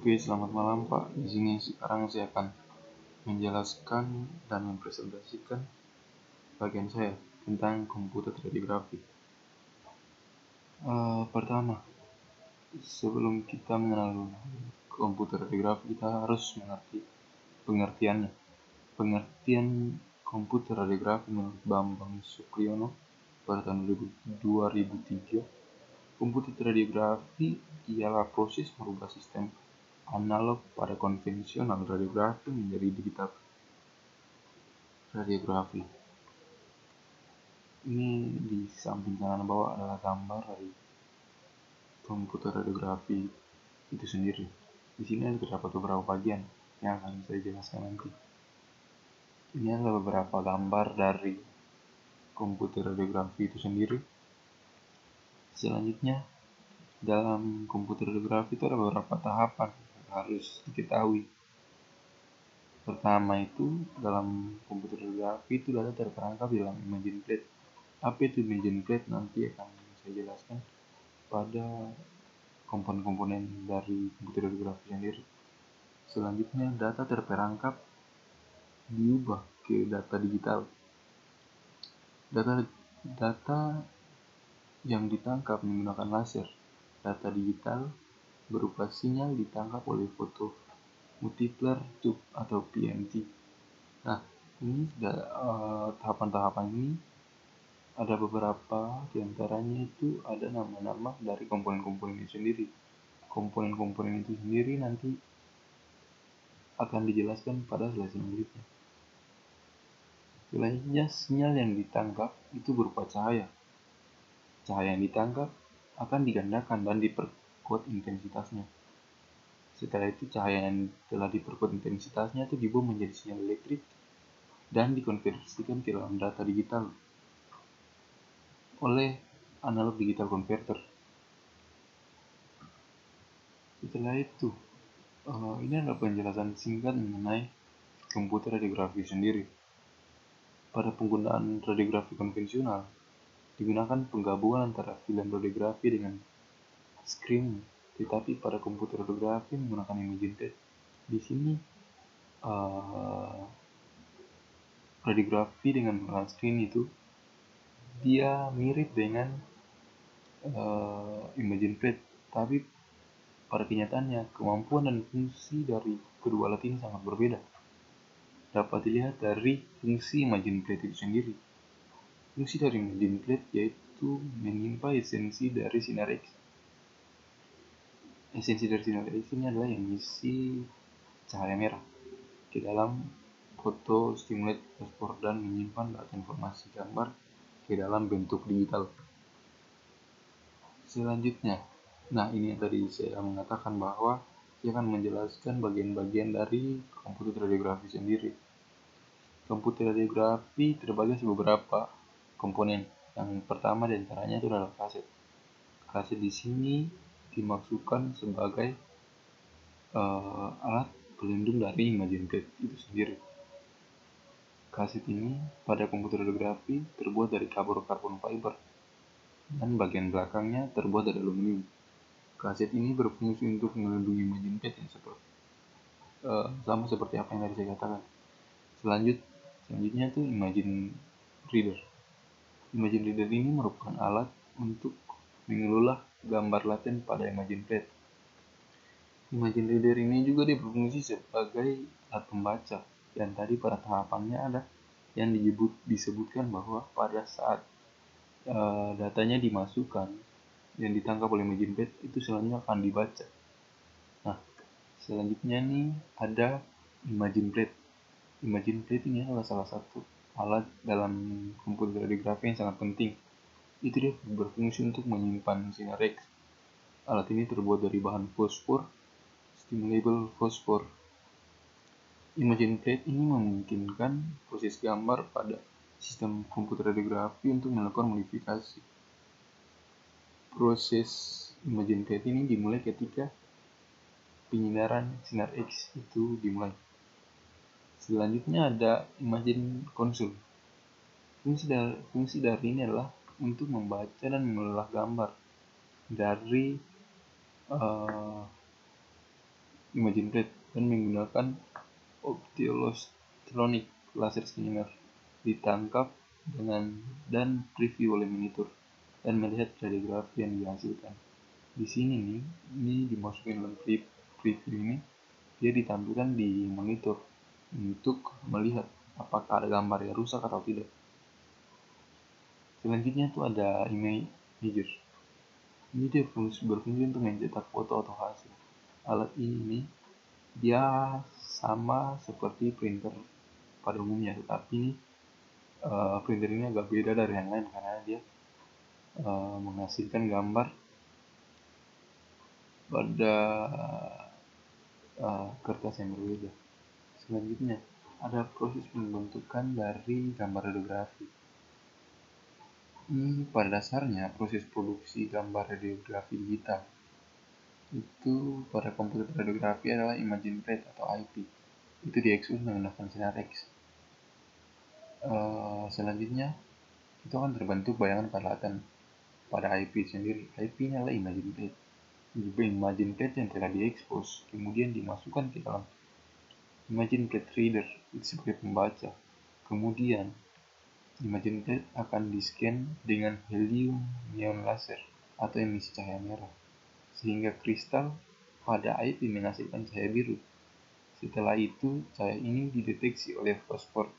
Oke, selamat malam Pak. Di sini sekarang saya akan menjelaskan dan mempresentasikan bagian saya tentang komputer 3D grafik. Pertama, sebelum kita mengenal komputer 3D grafik, kita harus mengerti pengertiannya. Pengertian komputer 3D grafik menurut Bambang Sukriyono pada tahun 2003, komputer 3D grafik ialah proses merubah sistem analog pada konvensional radiografi menjadi digital radiografi. Ini di samping kanan bawah adalah gambar dari komputer radiografi itu sendiri. Di sini ada terdapat beberapa bagian yang akan saya jelaskan nanti. Ini adalah beberapa gambar dari komputer radiografi itu sendiri. Selanjutnya, dalam komputer radiografi itu ada beberapa tahapan yang harus diketahui. Pertama itu, dalam komputer radiografi itu data terperangkap dalam imaging plate. Apa itu imaging plate? Nanti akan saya jelaskan pada komponen-komponen dari komputer radiografi sendiri. Selanjutnya, data terperangkap diubah ke data digital. Data yang ditangkap menggunakan laser. Data digital berupa sinyal ditangkap oleh foto multiplier tube atau PMT. Nah, ini tahapan-tahapan ini ada beberapa, diantaranya itu ada nama-nama dari komponen-komponen itu sendiri. Komponen-komponen itu sendiri nanti akan dijelaskan pada slide selanjutnya. Selanjutnya, sinyal yang ditangkap itu berupa cahaya. Cahaya yang ditangkap akan digandakan dan diperkuat intensitasnya. Setelah itu, cahaya yang telah diperkuat intensitasnya itu diubah menjadi sinyal elektrik dan dikonversikan ke dalam data digital oleh analog digital converter. Setelah itu, ini adalah penjelasan singkat mengenai komputer radiografi sendiri. Pada penggunaan radiografi konvensional, digunakan penggabungan antara film radiografi dengan screen, tetapi pada komputer radiografi menggunakan imaging plate. Di sini radiografi dengan menggunakan screen itu dia mirip dengan imaging plate, tapi pada kenyataannya kemampuan dan fungsi dari kedua alat ini sangat berbeda. Dapat dilihat dari fungsi imaging plate itu sendiri. Fungsi dari imaging plate yaitu menyimpan esensi dari sinar X. Esensi dari sinar X ini adalah emisi cahaya merah ke dalam foto stimulated fosfor dan menyimpan data informasi gambar ke dalam bentuk digital. Selanjutnya, nah ini yang tadi saya mengatakan bahwa saya akan menjelaskan bagian-bagian dari komputer radiografi sendiri. Komputer radiografi terbagi atas beberapa komponen. Yang pertama diantaranya itu adalah kaset. Kaset di sini dimaksudkan sebagai alat pelindung dari imaging plate itu sendiri. Kaset ini pada komputer radiografi terbuat dari carbon fiber dan bagian belakangnya terbuat dari aluminium. Kaset ini berfungsi untuk melindungi imaging plate yang sama seperti apa yang tadi saya katakan. Selanjutnya itu imaging reader. Imaging reader ini merupakan alat untuk mengelola gambar laten pada imaging plate. Imaging reader ini juga berfungsi sebagai alat pembaca. Dan tadi pada tahapannya ada yang disebutkan bahwa pada saat datanya dimasukkan yang ditangkap oleh imaging plate itu selanjutnya akan dibaca. Nah, selanjutnya nih ada imaging plate. Imaging plate ini adalah salah satu alat dalam komputer radiografi yang sangat penting. Itu dia berfungsi untuk menyimpan sinar X. Alat ini terbuat dari bahan fosfor, stimulable fosfor. Imaging plate ini memungkinkan proses gambar pada sistem komputer radiografi untuk melakukan modifikasi. Proses imaging plate ini dimulai ketika penyinaran sinar X itu dimulai. Selanjutnya ada imaging console. Fungsi dari ini adalah untuk membaca dan mengolah gambar dari ImageNet dan menggunakan optoelectronic laser scanner ditangkap dan preview oleh monitor dan melihat radiografi yang dihasilkan. Di sini nih, ini dimasukin dalam preview ini, dia ditampilkan di monitor untuk melihat apakah ada gambar yang rusak atau tidak. Selanjutnya itu ada imager. Ini dia berfungsi untuk mencetak foto atau hasil. Alat ini dia sama seperti printer pada umumnya, tetapi ini printer ini agak beda dari yang lain karena dia menghasilkan gambar pada kertas yang berbeda. Selanjutnya ada proses pembentukan dari gambar radiografi. Ini pada dasarnya proses produksi gambar radiografi digital itu pada komputer radiografi adalah ImageNet atau IP. Itu diekspos menggunakan sinar X. Selanjutnya itu akan terbentuk bayangan peralatan pada IP sendiri. IP-nya adalah ImageNet. ImageNet yang telah diekspos kemudian dimasukkan ke dalam ImageNet Reader itu sebagai pembaca. Kemudian ImageNet akan di-scan dengan helium neon laser atau emisi cahaya merah, sehingga kristal pada IP menghasilkan cahaya biru. Setelah itu, cahaya ini dideteksi oleh fosfor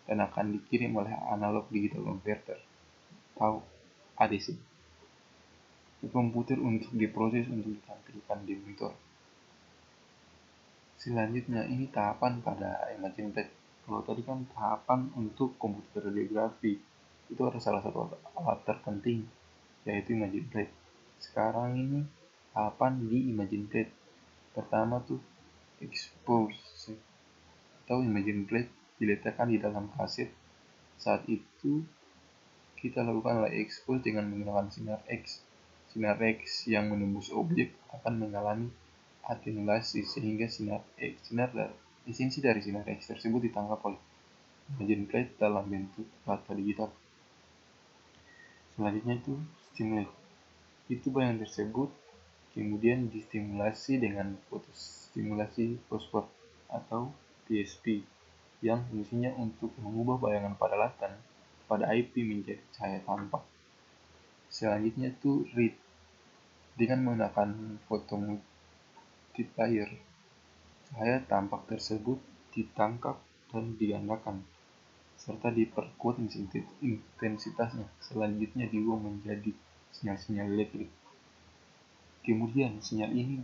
dan akan dikirim oleh analog digital converter atau ADC ke komputer untuk diproses untuk ditampilkan di monitor. Selanjutnya, ini tahapan pada ImageNet. Kalau tadi kan tahapan untuk komputer radiografi, itu ada salah satu alat terpenting, yaitu ImageNet. Sekarang ini tahapan di ImageNet. Pertama tuh expose atau ImageNet diletakkan di dalam kaset. Saat itu kita lakukan expose dengan menggunakan sinar X. Sinar X yang menembus objek akan mengalami atenuasi sehingga esensi dari sinar X tersebut ditangkap oleh ImageNet dalam bentuk data digital. Selanjutnya itu stimulate. Itu bayangan tersebut kemudian distimulasi dengan fotostimulasi fosfor atau PSP yang fungsinya untuk mengubah bayangan peralatan pada IP menjadi cahaya tampak. Selanjutnya itu read. Dengan menggunakan fotomultiplier, cahaya tampak tersebut ditangkap dan digandakan serta diperkuat intensitasnya. Selanjutnya diubah menjadi sinyal-sinyal elektrik. Kemudian sinyal ini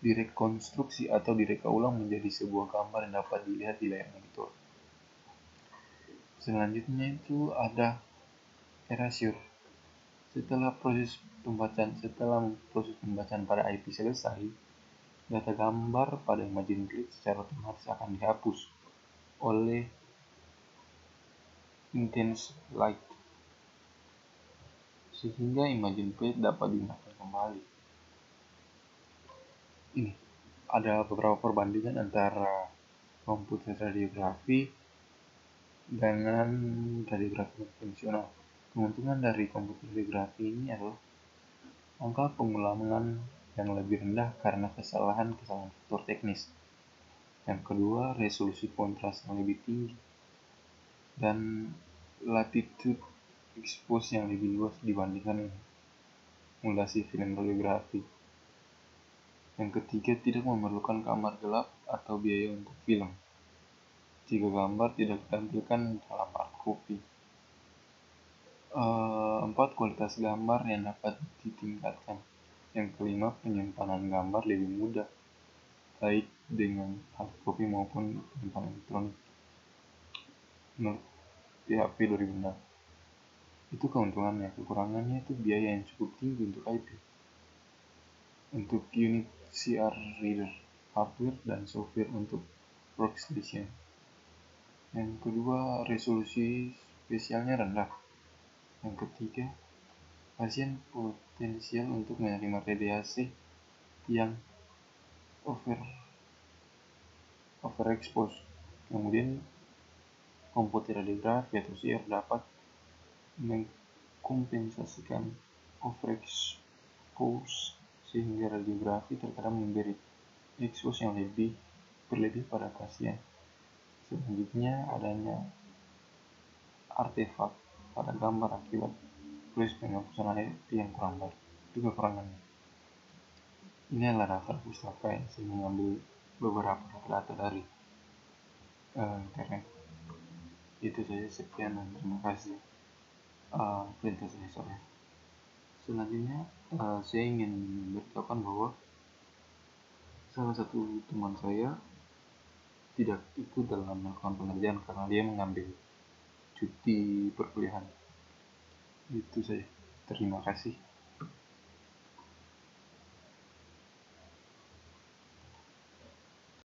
direkonstruksi atau direka ulang menjadi sebuah gambar yang dapat dilihat di layar monitor. Selanjutnya itu ada erasure. Setelah proses pembacaan pada IP selesai, data gambar pada ImageNet secara otomatis akan dihapus oleh intense light sehingga ImageNet dapat digunakan kembali. Ini ada beberapa perbandingan antara komputer radiografi dengan radiografi konvensional. Keuntungan dari komputer radiografi ini adalah angka pengulangan yang lebih rendah karena kesalahan faktor teknis. Yang kedua, resolusi kontras yang lebih tinggi dan latitude expose yang lebih luas dibandingkan emulasi film radiografi. Yang ketiga, tidak memerlukan kamar gelap atau biaya untuk film jika gambar tidak ditampilkan dalam hard copy. 4. Kualitas gambar yang dapat ditingkatkan. Yang kelima, penyimpanan gambar lebih mudah, baik dengan hard copy maupun penyimpanan elektronik. Menurut PHP 2006. Itu keuntungannya. Kekurangannya itu biaya yang cukup tinggi untuk IP. Untuk unit CR reader, hardware dan software untuk workstation. Yang kedua, resolusi spesialnya rendah. Yang ketiga, pasien potensial untuk menerima radiasi yang overexpose. Kemudian komputer radiografi atau CR dapat mengkompensasikan overexpose sehingga radiografi terkadang memberi expose yang berlebih pada pasien. Selanjutnya, adanya artefak pada gambar akibat proses penghapusan HRT yang kurang baik. Itu kekurangannya. Ini adalah daftar pustaka yang saya mengambil beberapa data dari internet. Itu saja, sekian dan terima kasih. Perintah saya. Selanjutnya, saya ingin memberitahukan bahwa salah satu teman saya tidak ikut dalam melakukan pengerjaan karena dia mengambil cuti perkuliahan. Itu saja. Terima kasih.